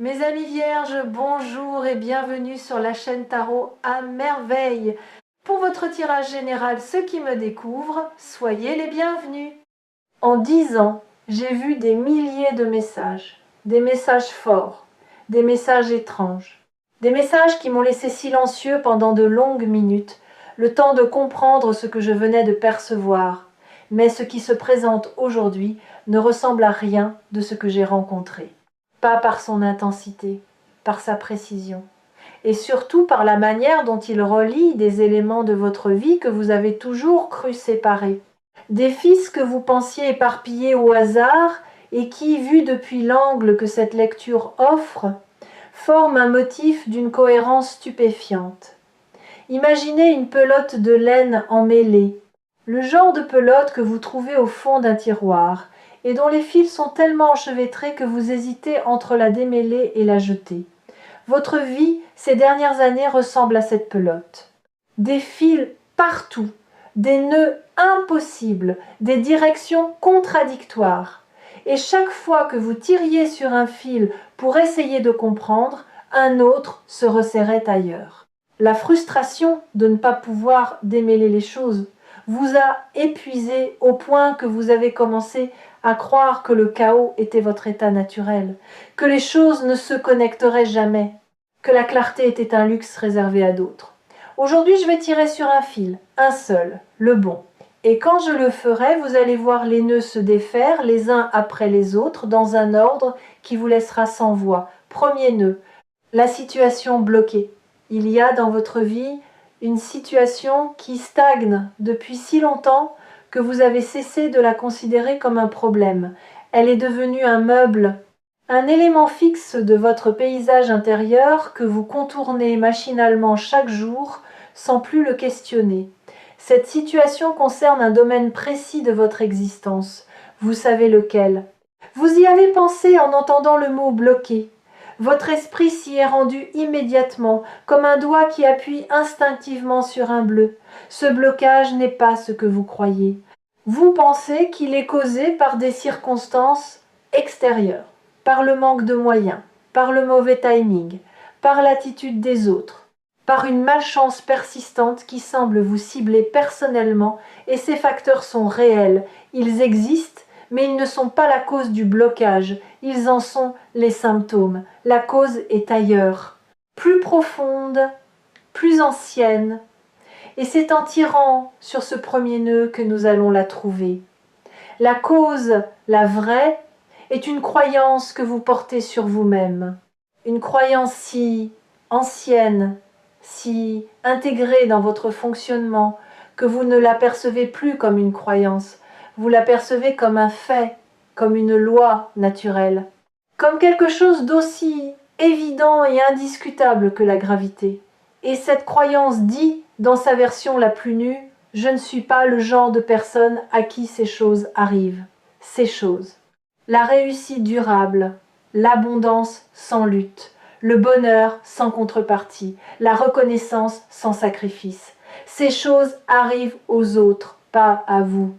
Mes amis vierges, bonjour et bienvenue sur la chaîne Tarot à merveille. Pour votre tirage général, ceux qui me découvrent, soyez les bienvenus. En 10 ans, j'ai vu des milliers de messages, des messages forts, des messages étranges, des messages qui m'ont laissé silencieux pendant de longues minutes, le temps de comprendre ce que je venais de percevoir. Mais ce qui se présente aujourd'hui ne ressemble à rien de ce que j'ai rencontré. Pas par son intensité, par sa précision, et surtout par la manière dont il relie des éléments de votre vie que vous avez toujours cru séparés. Des fils que vous pensiez éparpillés au hasard et qui, vus depuis l'angle que cette lecture offre, forment un motif d'une cohérence stupéfiante. Imaginez une pelote de laine emmêlée, le genre de pelote que vous trouvez au fond d'un tiroir, et dont les fils sont tellement enchevêtrés que vous hésitez entre la démêler et la jeter. Votre vie, ces dernières années, ressemble à cette pelote. Des fils partout, des nœuds impossibles, des directions contradictoires. Et chaque fois que vous tiriez sur un fil pour essayer de comprendre, un autre se resserrait ailleurs. La frustration de ne pas pouvoir démêler les choses vous a épuisé au point que vous avez commencé à croire que le chaos était votre état naturel, que les choses ne se connecteraient jamais, que la clarté était un luxe réservé à d'autres. Aujourd'hui, je vais tirer sur un fil, un seul, le bon. Et quand je le ferai, vous allez voir les nœuds se défaire les uns après les autres dans un ordre qui vous laissera sans voix. Premier nœud, la situation bloquée. Il y a dans votre vie une situation qui stagne depuis si longtemps que vous avez cessé de la considérer comme un problème. Elle est devenue un meuble, un élément fixe de votre paysage intérieur que vous contournez machinalement chaque jour sans plus le questionner. Cette situation concerne un domaine précis de votre existence. Vous savez lequel. Vous y avez pensé en entendant le mot bloqué. Votre esprit s'y est rendu immédiatement, comme un doigt qui appuie instinctivement sur un bleu. Ce blocage n'est pas ce que vous croyez. Vous pensez qu'il est causé par des circonstances extérieures, par le manque de moyens, par le mauvais timing, par l'attitude des autres, par une malchance persistante qui semble vous cibler personnellement, et ces facteurs sont réels, ils existent, mais ils ne sont pas la cause du blocage, ils en sont les symptômes. La cause est ailleurs, plus profonde, plus ancienne, et c'est en tirant sur ce premier nœud que nous allons la trouver. La cause, la vraie, est une croyance que vous portez sur vous-même, une croyance si ancienne, si intégrée dans votre fonctionnement, que vous ne l'apercevez plus comme une croyance, vous l'apercevez comme un fait, comme une loi naturelle, comme quelque chose d'aussi évident et indiscutable que la gravité. Et cette croyance dit, dans sa version la plus nue, « Je ne suis pas le genre de personne à qui ces choses arrivent. » Ces choses. La réussite durable, l'abondance sans lutte, le bonheur sans contrepartie, la reconnaissance sans sacrifice. Ces choses arrivent aux autres, pas à vous.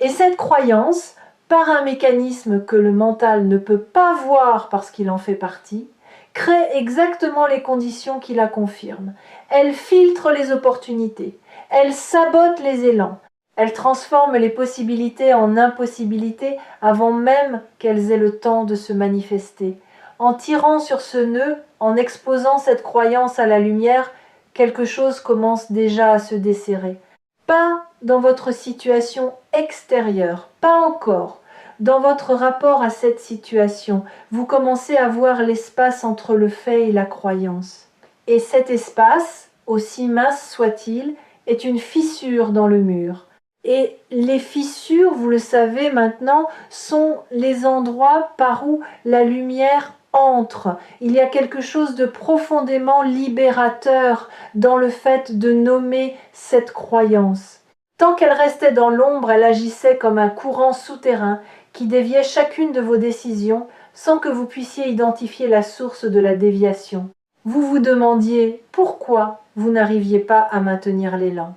Et cette croyance, par un mécanisme que le mental ne peut pas voir parce qu'il en fait partie, crée exactement les conditions qui la confirment. Elle filtre les opportunités, elle sabote les élans, elle transforme les possibilités en impossibilités avant même qu'elles aient le temps de se manifester. En tirant sur ce nœud, en exposant cette croyance à la lumière, quelque chose commence déjà à se desserrer. Pas dans votre situation extérieure, pas encore. Dans votre rapport à cette situation, vous commencez à voir l'espace entre le fait et la croyance. Et cet espace, aussi mince soit-il, est une fissure dans le mur. Et les fissures, vous le savez maintenant, sont les endroits par où la lumière entre. Il y a quelque chose de profondément libérateur dans le fait de nommer cette croyance. Tant qu'elle restait dans l'ombre, elle agissait comme un courant souterrain qui déviait chacune de vos décisions sans que vous puissiez identifier la source de la déviation. Vous vous demandiez pourquoi vous n'arriviez pas à maintenir l'élan.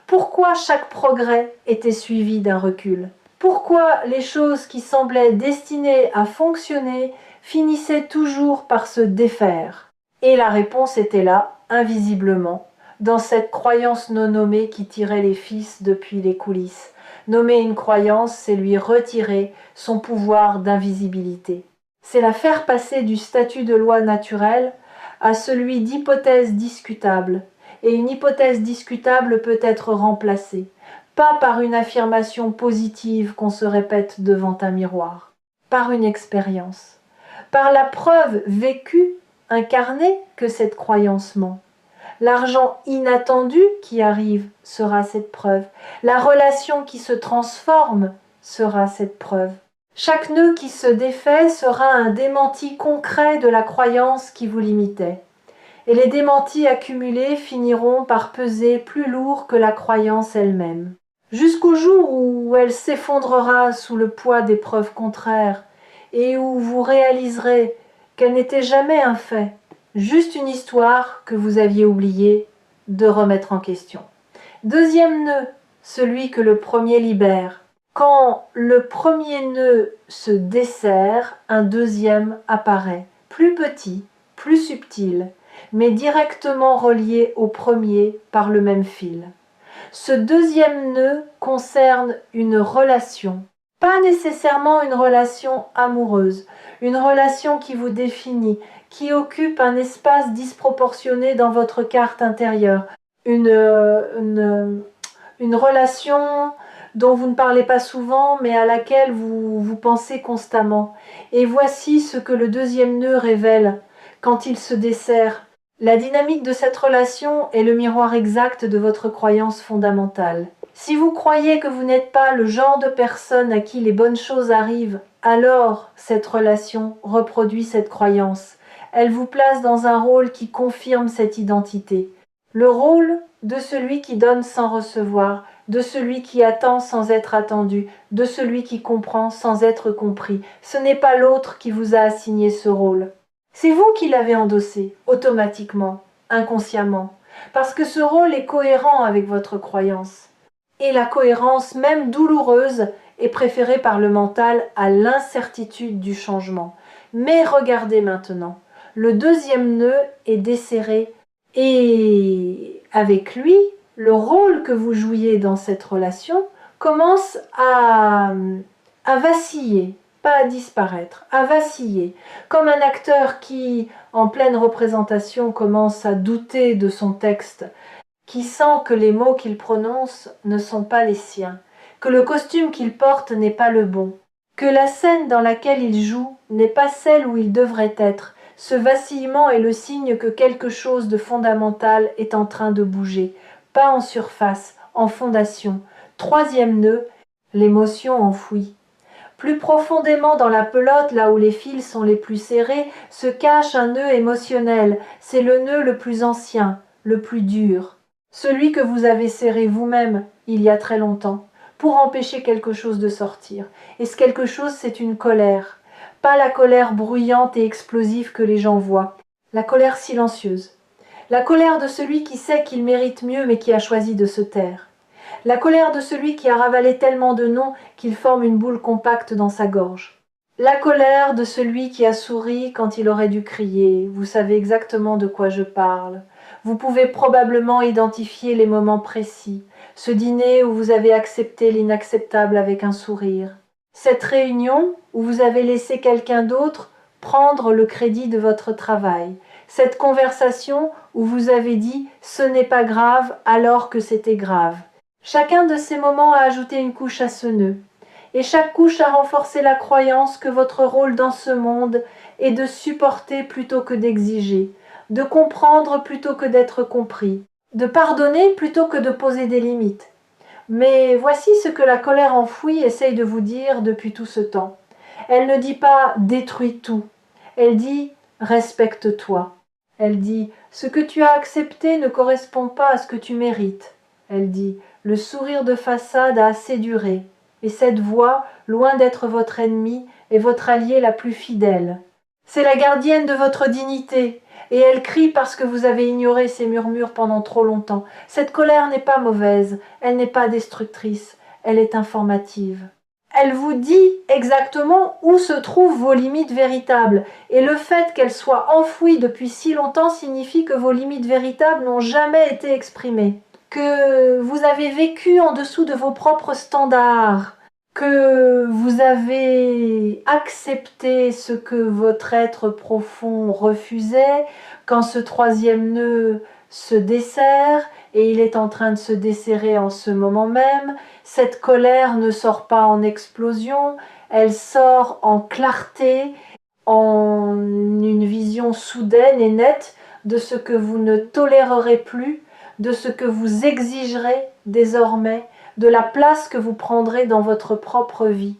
Pourquoi chaque progrès était suivi d'un recul? Pourquoi les choses qui semblaient destinées à fonctionner finissait toujours par se défaire. Et la réponse était là, invisiblement, dans cette croyance non nommée qui tirait les fils depuis les coulisses. Nommer une croyance, c'est lui retirer son pouvoir d'invisibilité. C'est la faire passer du statut de loi naturelle à celui d'hypothèse discutable. Et une hypothèse discutable peut être remplacée, pas par une affirmation positive qu'on se répète devant un miroir, par une expérience, par la preuve vécue, incarnée que cette croyance ment. L'argent inattendu qui arrive sera cette preuve. La relation qui se transforme sera cette preuve. Chaque nœud qui se défait sera un démenti concret de la croyance qui vous limitait. Et les démentis accumulés finiront par peser plus lourd que la croyance elle-même. Jusqu'au jour où elle s'effondrera sous le poids des preuves contraires et où vous réaliserez qu'elle n'était jamais un fait, juste une histoire que vous aviez oublié de remettre en question. Deuxième nœud, celui que le premier libère. Quand le premier nœud se desserre, un deuxième apparaît, plus petit, plus subtil, mais directement relié au premier par le même fil. Ce deuxième nœud concerne une relation, pas nécessairement une relation amoureuse, une relation qui vous définit, qui occupe un espace disproportionné dans votre carte intérieure, une relation dont vous ne parlez pas souvent mais à laquelle vous pensez constamment. Et voici ce que le deuxième nœud révèle quand il se desserre. La dynamique de cette relation est le miroir exact de votre croyance fondamentale. Si vous croyez que vous n'êtes pas le genre de personne à qui les bonnes choses arrivent, alors cette relation reproduit cette croyance. Elle vous place dans un rôle qui confirme cette identité. Le rôle de celui qui donne sans recevoir, de celui qui attend sans être attendu, de celui qui comprend sans être compris. Ce n'est pas l'autre qui vous a assigné ce rôle. C'est vous qui l'avez endossé, automatiquement, inconsciemment, parce que ce rôle est cohérent avec votre croyance. Et la cohérence, même douloureuse, est préférée par le mental à l'incertitude du changement. Mais regardez maintenant, le deuxième nœud est desserré et avec lui, le rôle que vous jouiez dans cette relation commence à vaciller, pas à disparaître, à vaciller, comme un acteur qui, en pleine représentation, commence à douter de son texte, qui sent que les mots qu'il prononce ne sont pas les siens, que le costume qu'il porte n'est pas le bon, que la scène dans laquelle il joue n'est pas celle où il devrait être. Ce vacillement est le signe que quelque chose de fondamental est en train de bouger, pas en surface, en fondation. Troisième nœud, l'émotion enfouie. Plus profondément dans la pelote, là où les fils sont les plus serrés, se cache un nœud émotionnel. C'est le nœud le plus ancien, le plus dur. Celui que vous avez serré vous-même il y a très longtemps, pour empêcher quelque chose de sortir. Et ce quelque chose, c'est une colère. Pas la colère bruyante et explosive que les gens voient. La colère silencieuse. La colère de celui qui sait qu'il mérite mieux mais qui a choisi de se taire. La colère de celui qui a ravalé tellement de noms qu'il forme une boule compacte dans sa gorge. La colère de celui qui a souri quand il aurait dû crier. Vous savez exactement de quoi je parle. Vous pouvez probablement identifier les moments précis. Ce dîner où vous avez accepté l'inacceptable avec un sourire. Cette réunion où vous avez laissé quelqu'un d'autre prendre le crédit de votre travail. Cette conversation où vous avez dit « ce n'est pas grave » alors que c'était grave. Chacun de ces moments a ajouté une couche à ce nœud. Et chaque couche a renforcé la croyance que votre rôle dans ce monde est de supporter plutôt que d'exiger, de comprendre plutôt que d'être compris, de pardonner plutôt que de poser des limites. Mais voici ce que la colère enfouie essaye de vous dire depuis tout ce temps. Elle ne dit pas « détruis tout », elle dit « respecte-toi ». Elle dit « ce que tu as accepté ne correspond pas à ce que tu mérites ». Elle dit « le sourire de façade a assez duré, et cette voix, loin d'être votre ennemie, est votre alliée la plus fidèle. C'est la gardienne de votre dignité, et elle crie parce que vous avez ignoré ses murmures pendant trop longtemps. Cette colère n'est pas mauvaise, elle n'est pas destructrice, elle est informative. Elle vous dit exactement où se trouvent vos limites véritables. Et le fait qu'elles soient enfouies depuis si longtemps signifie que vos limites véritables n'ont jamais été exprimées. Que vous avez vécu en dessous de vos propres standards. Que vous avez accepté ce que votre être profond refusait quand ce troisième nœud se desserre, et il est en train de se desserrer en ce moment même. Cette colère ne sort pas en explosion, elle sort en clarté, en une vision soudaine et nette de ce que vous ne tolérerez plus, de ce que vous exigerez désormais, de la place que vous prendrez dans votre propre vie.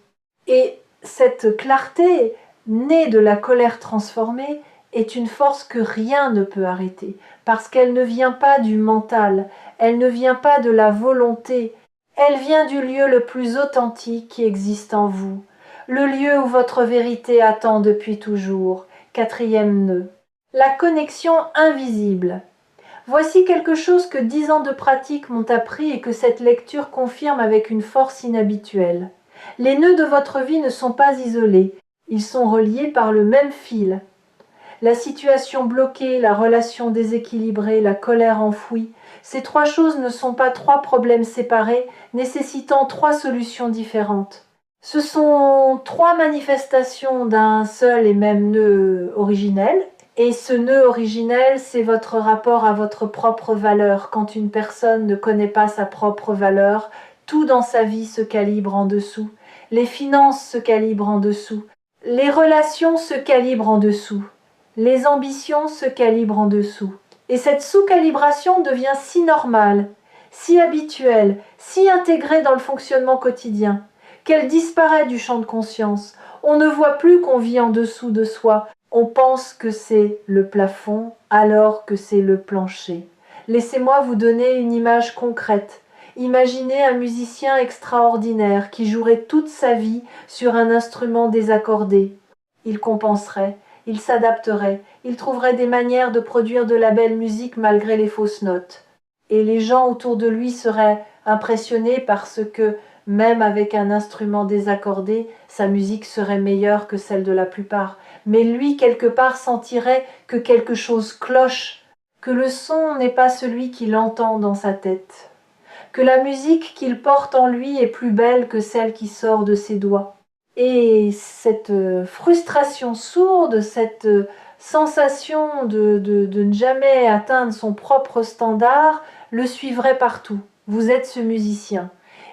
Et cette clarté, née de la colère transformée, est une force que rien ne peut arrêter, parce qu'elle ne vient pas du mental, elle ne vient pas de la volonté, elle vient du lieu le plus authentique qui existe en vous, le lieu où votre vérité attend depuis toujours. Quatrième nœud. La connexion invisible. Voici quelque chose que 10 ans de pratique m'ont appris et que cette lecture confirme avec une force inhabituelle. Les nœuds de votre vie ne sont pas isolés, ils sont reliés par le même fil. La situation bloquée, la relation déséquilibrée, la colère enfouie, ces trois choses ne sont pas trois problèmes séparés, nécessitant trois solutions différentes. Ce sont trois manifestations d'un seul et même nœud originel, et ce nœud originel, c'est votre rapport à votre propre valeur. Quand une personne ne connaît pas sa propre valeur, tout dans sa vie se calibre en dessous. Les finances se calibrent en dessous. Les relations se calibrent en dessous. Les ambitions se calibrent en dessous. Et cette sous-calibration devient si normale, si habituelle, si intégrée dans le fonctionnement quotidien, qu'elle disparaît du champ de conscience. On ne voit plus qu'on vit en dessous de soi. On pense que c'est le plafond alors que c'est le plancher. Laissez-moi vous donner une image concrète. Imaginez un musicien extraordinaire qui jouerait toute sa vie sur un instrument désaccordé. Il compenserait, il s'adapterait, il trouverait des manières de produire de la belle musique malgré les fausses notes. Et les gens autour de lui seraient impressionnés parce que, même avec un instrument désaccordé, sa musique serait meilleure que celle de la plupart. Mais lui, quelque part, sentirait que quelque chose cloche, que le son n'est pas celui qu'il entend dans sa tête, que la musique qu'il porte en lui est plus belle que celle qui sort de ses doigts. Et cette frustration sourde, cette sensation de ne jamais atteindre son propre standard, le suivrait partout. Vous êtes ce musicien.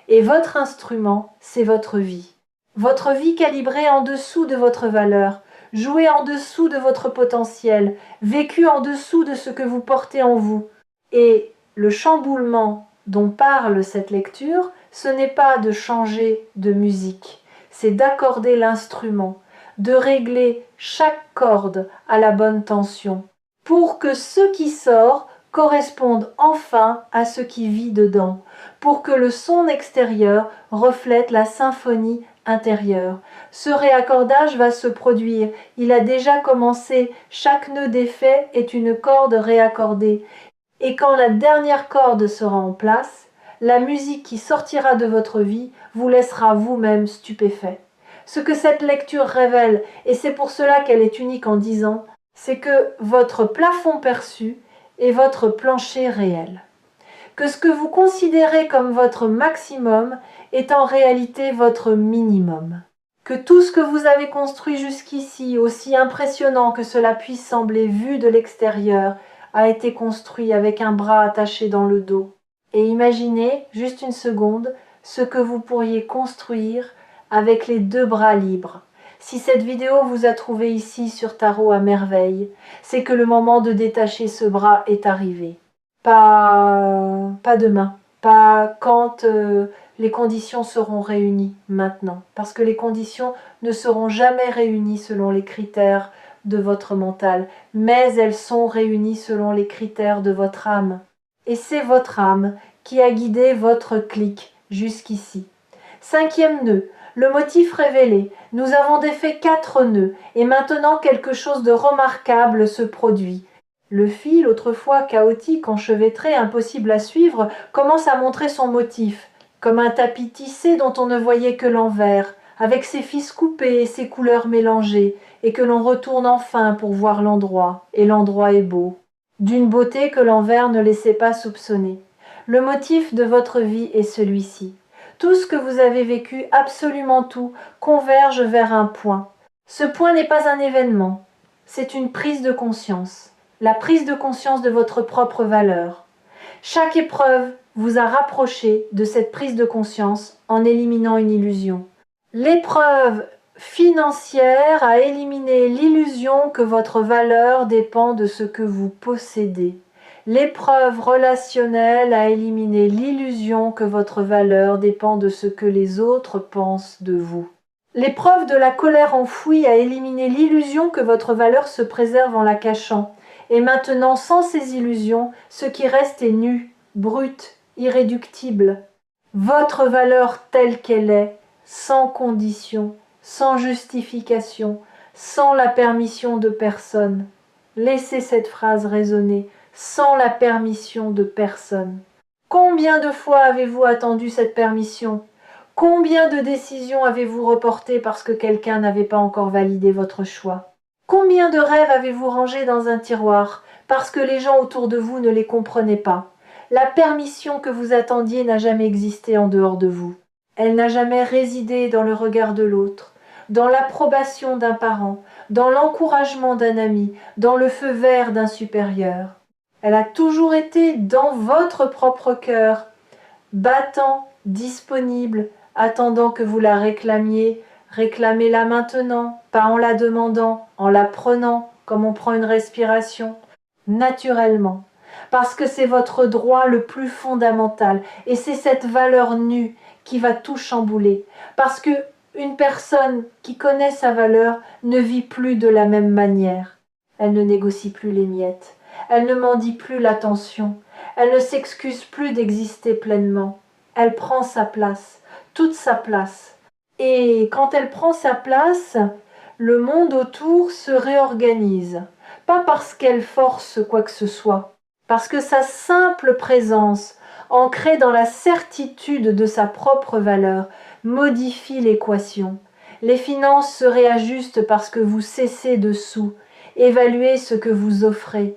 Et votre instrument, c'est votre vie. Votre vie calibrée en dessous de votre valeur, jouée en dessous de votre potentiel, vécue en dessous de ce que vous portez en vous. Et le chamboulement dont parle cette lecture, ce n'est pas de changer de musique, c'est d'accorder l'instrument, de régler chaque corde à la bonne tension, pour que ce qui sort corresponde enfin à ce qui vit dedans, pour que le son extérieur reflète la symphonie intérieure. Ce réaccordage va se produire, il a déjà commencé, chaque nœud défait est une corde réaccordée, et quand la dernière corde sera en place, la musique qui sortira de votre vie vous laissera vous-même stupéfait. Ce que cette lecture révèle, et c'est pour cela qu'elle est unique en 10 ans, c'est que votre plafond perçu est votre plancher réel. Que ce que vous considérez comme votre maximum est en réalité votre minimum. Que tout ce que vous avez construit jusqu'ici, aussi impressionnant que cela puisse sembler vu de l'extérieur, a été construit avec un bras attaché dans le dos. Et imaginez, juste une seconde, ce que vous pourriez construire avec les deux bras libres. Si cette vidéo vous a trouvé ici sur Tarot à merveille, c'est que le moment de détacher ce bras est arrivé. Pas demain, pas quand les conditions seront réunies maintenant, parce que les conditions ne seront jamais réunies selon les critères de votre mental, mais elles sont réunies selon les critères de votre âme. Et c'est votre âme qui a guidé votre clic jusqu'ici. Cinquième nœud, le motif révélé. Nous avons défait 4 nœuds, et maintenant quelque chose de remarquable se produit. Le fil, autrefois chaotique, enchevêtré, impossible à suivre, commence à montrer son motif. comme un tapis tissé dont on ne voyait que l'envers, avec ses fils coupés et ses couleurs mélangées, et que l'on retourne enfin pour voir l'endroit, et l'endroit est beau, d'une beauté que l'envers ne laissait pas soupçonner. Le motif de votre vie est celui-ci. Tout ce que vous avez vécu, absolument tout, converge vers un point. Ce point n'est pas un événement, c'est une prise de conscience, la prise de conscience de votre propre valeur. Chaque épreuve vous a rapproché de cette prise de conscience en éliminant une illusion. L'épreuve financière a éliminé l'illusion que votre valeur dépend de ce que vous possédez. L'épreuve relationnelle a éliminé l'illusion que votre valeur dépend de ce que les autres pensent de vous. L'épreuve de la colère enfouie a éliminé l'illusion que votre valeur se préserve en la cachant. Et maintenant, sans ces illusions, ce qui reste est nu, brut, irréductible. Votre valeur telle qu'elle est, sans condition, sans justification, sans la permission de personne. Laissez cette phrase résonner, sans la permission de personne. Combien de fois avez-vous attendu cette permission ? Combien de décisions avez-vous reportées parce que quelqu'un n'avait pas encore validé votre choix ? Combien de rêves avez-vous rangés dans un tiroir parce que les gens autour de vous ne les comprenaient pas ? La permission que vous attendiez n'a jamais existé en dehors de vous. Elle n'a jamais résidé dans le regard de l'autre, dans l'approbation d'un parent, dans l'encouragement d'un ami, dans le feu vert d'un supérieur. Elle a toujours été dans votre propre cœur, battant, disponible, attendant que vous la réclamiez. Réclamez-la maintenant, pas en la demandant, en la prenant, comme on prend une respiration, naturellement. Parce que c'est votre droit le plus fondamental, et c'est cette valeur nue qui va tout chambouler. Parce que une personne qui connaît sa valeur ne vit plus de la même manière. Elle ne négocie plus les miettes. Elle ne mendie plus l'attention. Elle ne s'excuse plus d'exister pleinement. Elle prend sa place, toute sa place. Et quand elle prend sa place, le monde autour se réorganise. Pas parce qu'elle force quoi que ce soit, parce que sa simple présence, ancrée dans la certitude de sa propre valeur, modifie l'équation. Les finances se réajustent parce que vous cessez de sous, évaluez ce que vous offrez.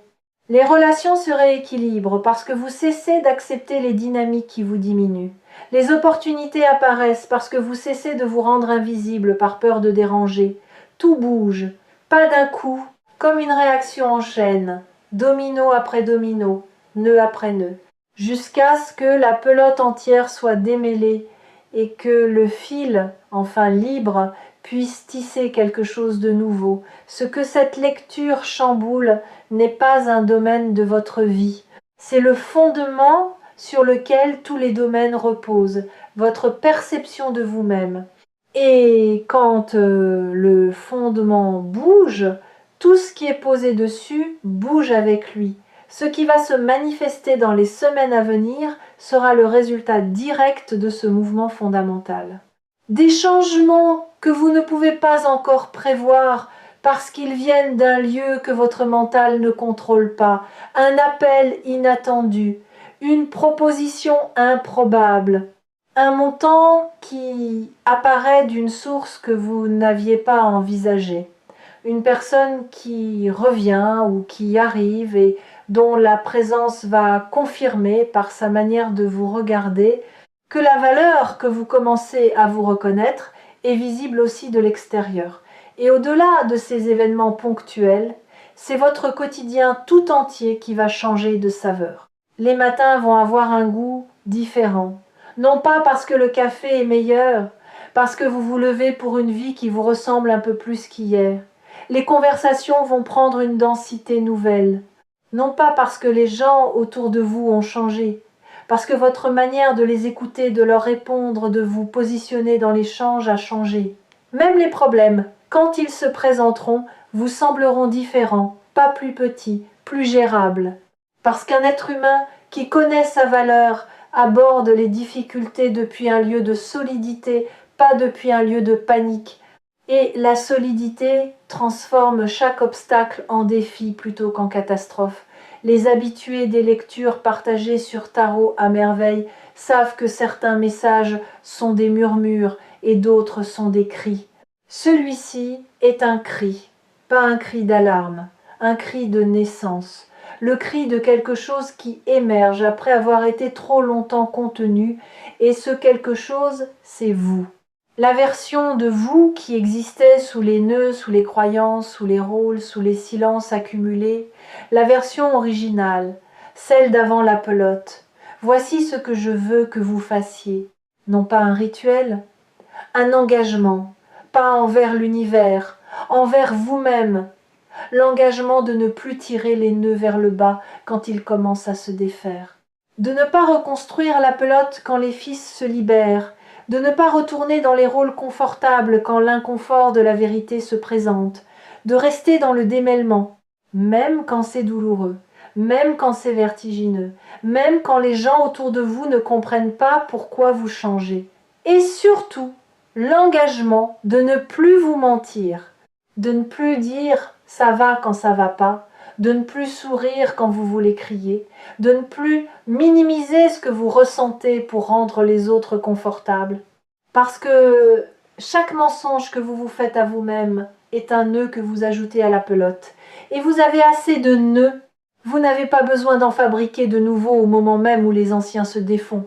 Les relations se rééquilibrent parce que vous cessez d'accepter les dynamiques qui vous diminuent. Les opportunités apparaissent parce que vous cessez de vous rendre invisible par peur de déranger. Tout bouge, pas d'un coup, comme une réaction en chaîne, domino après domino, nœud après nœud, jusqu'à ce que la pelote entière soit démêlée et que le fil, enfin libre, puisse tisser quelque chose de nouveau. Ce que cette lecture chamboule n'est pas un domaine de votre vie. C'est le fondement sur lequel tous les domaines reposent, votre perception de vous-même. Et quand le fondement bouge, tout ce qui est posé dessus bouge avec lui. Ce qui va se manifester dans les semaines à venir sera le résultat direct de ce mouvement fondamental. Des changements que vous ne pouvez pas encore prévoir parce qu'ils viennent d'un lieu que votre mental ne contrôle pas, un appel inattendu, une proposition improbable, un montant qui apparaît d'une source que vous n'aviez pas envisagée, une personne qui revient ou qui arrive et dont la présence va confirmer par sa manière de vous regarder que la valeur que vous commencez à vous reconnaître est visible aussi de l'extérieur. Et au-delà de ces événements ponctuels, c'est votre quotidien tout entier qui va changer de saveur. Les matins vont avoir un goût différent. Non pas parce que le café est meilleur, parce que vous vous levez pour une vie qui vous ressemble un peu plus qu'hier. Les conversations vont prendre une densité nouvelle. Non pas parce que les gens autour de vous ont changé, parce que votre manière de les écouter, de leur répondre, de vous positionner dans l'échange a changé. Même les problèmes, quand ils se présenteront, vous sembleront différents, pas plus petits, plus gérables. Parce qu'un être humain qui connaît sa valeur aborde les difficultés depuis un lieu de solidité, pas depuis un lieu de panique. Et la solidité transforme chaque obstacle en défi plutôt qu'en catastrophe. Les habitués des lectures partagées sur Tarot à merveille savent que certains messages sont des murmures et d'autres sont des cris. Celui-ci est un cri, pas un cri d'alarme, un cri de naissance, le cri de quelque chose qui émerge après avoir été trop longtemps contenu, et ce quelque chose, c'est vous. La version de vous qui existait sous les nœuds, sous les croyances, sous les rôles, sous les silences accumulés, la version originale, celle d'avant la pelote. Voici ce que je veux que vous fassiez. Non pas un rituel, un engagement, pas envers l'univers, envers vous-même. L'engagement de ne plus tirer les nœuds vers le bas quand ils commencent à se défaire. De ne pas reconstruire la pelote quand les fils se libèrent, de ne pas retourner dans les rôles confortables quand l'inconfort de la vérité se présente, de rester dans le démêlement, même quand c'est douloureux, même quand c'est vertigineux, même quand les gens autour de vous ne comprennent pas pourquoi vous changez. Et surtout, l'engagement de ne plus vous mentir, de ne plus dire « ça va quand ça va pas », de ne plus sourire quand vous voulez crier, de ne plus minimiser ce que vous ressentez pour rendre les autres confortables. Parce que chaque mensonge que vous vous faites à vous-même est un nœud que vous ajoutez à la pelote. Et vous avez assez de nœuds. Vous n'avez pas besoin d'en fabriquer de nouveaux au moment même où les anciens se défont.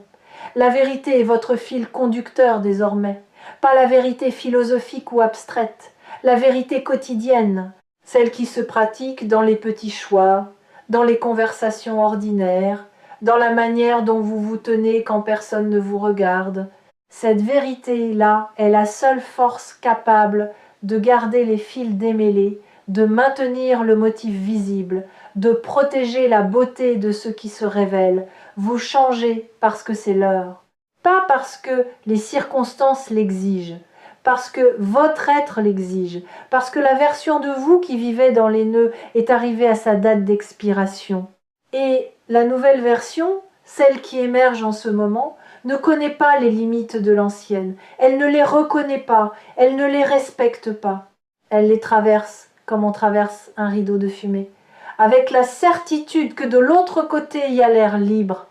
La vérité est votre fil conducteur désormais, pas la vérité philosophique ou abstraite, la vérité quotidienne, celle qui se pratique dans les petits choix, dans les conversations ordinaires, dans la manière dont vous vous tenez quand personne ne vous regarde. Cette vérité-là est la seule force capable de garder les fils démêlés, de maintenir le motif visible, de protéger la beauté de ce qui se révèle. Vous changez parce que c'est l'heure, pas parce que les circonstances l'exigent, parce que votre être l'exige, parce que la version de vous qui vivait dans les nœuds est arrivée à sa date d'expiration. Et la nouvelle version, celle qui émerge en ce moment, ne connaît pas les limites de l'ancienne, elle ne les reconnaît pas, elle ne les respecte pas. Elle les traverse comme on traverse un rideau de fumée, avec la certitude que de l'autre côté il y a l'air libre.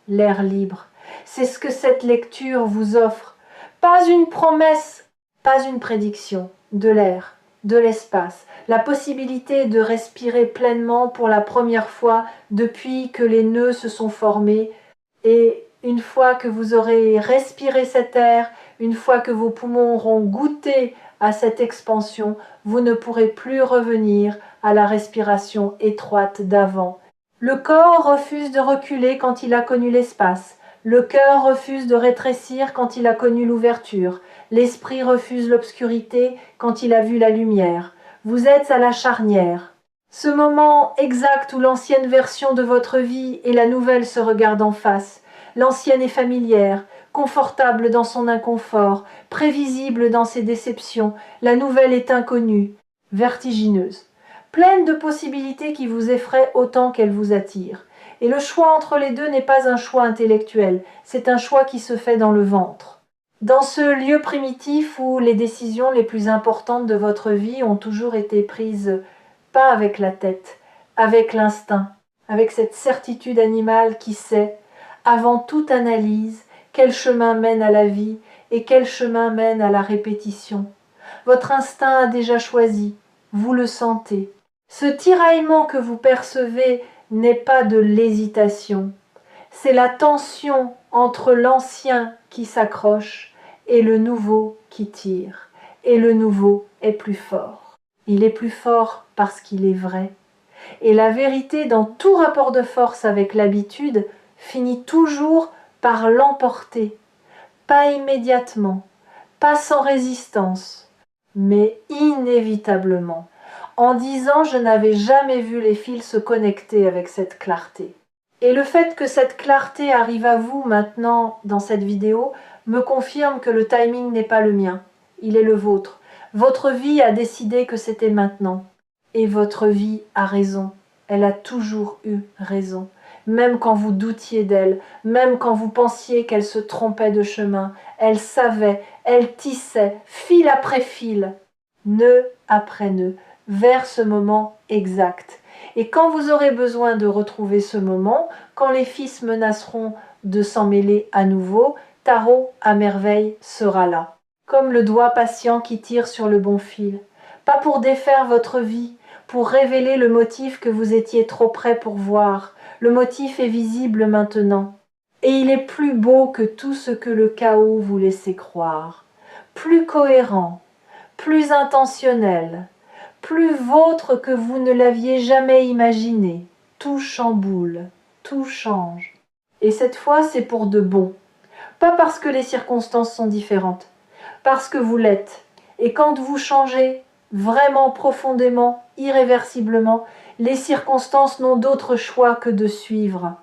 L'air libre, c'est ce que cette lecture vous offre. Pas une promesse, pas une prédiction, de l'air, de l'espace, la possibilité de respirer pleinement pour la première fois depuis que les nœuds se sont formés. Et une fois que vous aurez respiré cet air, une fois que vos poumons auront goûté à cette expansion, vous ne pourrez plus revenir à la respiration étroite d'avant. Le corps refuse de reculer quand il a connu l'espace. Le cœur refuse de rétrécir quand il a connu l'ouverture. L'esprit refuse l'obscurité quand il a vu la lumière. Vous êtes à la charnière. Ce moment exact où l'ancienne version de votre vie et la nouvelle se regardent en face. L'ancienne est familière, confortable dans son inconfort, prévisible dans ses déceptions. La nouvelle est inconnue, vertigineuse, pleine de possibilités qui vous effraient autant qu'elles vous attirent. Et le choix entre les deux n'est pas un choix intellectuel, c'est un choix qui se fait dans le ventre. Dans ce lieu primitif où les décisions les plus importantes de votre vie ont toujours été prises, pas avec la tête, avec l'instinct, avec cette certitude animale qui sait, avant toute analyse, quel chemin mène à la vie et quel chemin mène à la répétition. Votre instinct a déjà choisi, vous le sentez. Ce tiraillement que vous percevez n'est pas de l'hésitation, c'est la tension entre l'ancien qui s'accroche et le nouveau qui tire. Et le nouveau est plus fort. Il est plus fort parce qu'il est vrai. Et la vérité dans tout rapport de force avec l'habitude finit toujours par l'emporter. Pas immédiatement, pas sans résistance, mais inévitablement. En 10 ans, je n'avais jamais vu les fils se connecter avec cette clarté. Et le fait que cette clarté arrive à vous maintenant dans cette vidéo me confirme que le timing n'est pas le mien, il est le vôtre. Votre vie a décidé que c'était maintenant. Et votre vie a raison, elle a toujours eu raison. Même quand vous doutiez d'elle, même quand vous pensiez qu'elle se trompait de chemin, elle savait, elle tissait, fil après fil. nœud après nœud, vers ce moment exact. Et quand vous aurez besoin de retrouver ce moment, quand les fils menaceront de s'en mêler à nouveau, Tarot à merveille sera là. Comme le doigt patient qui tire sur le bon fil. Pas pour défaire votre vie, pour révéler le motif que vous étiez trop près pour voir. Le motif est visible maintenant. Et il est plus beau que tout ce que le chaos vous laissait croire. Plus cohérent, plus intentionnel, plus vôtre que vous ne l'aviez jamais imaginé. Tout chamboule, tout change. Et cette fois, c'est pour de bon. Pas parce que les circonstances sont différentes, parce que vous l'êtes. Et quand vous changez, vraiment profondément, irréversiblement, les circonstances n'ont d'autre choix que de suivre.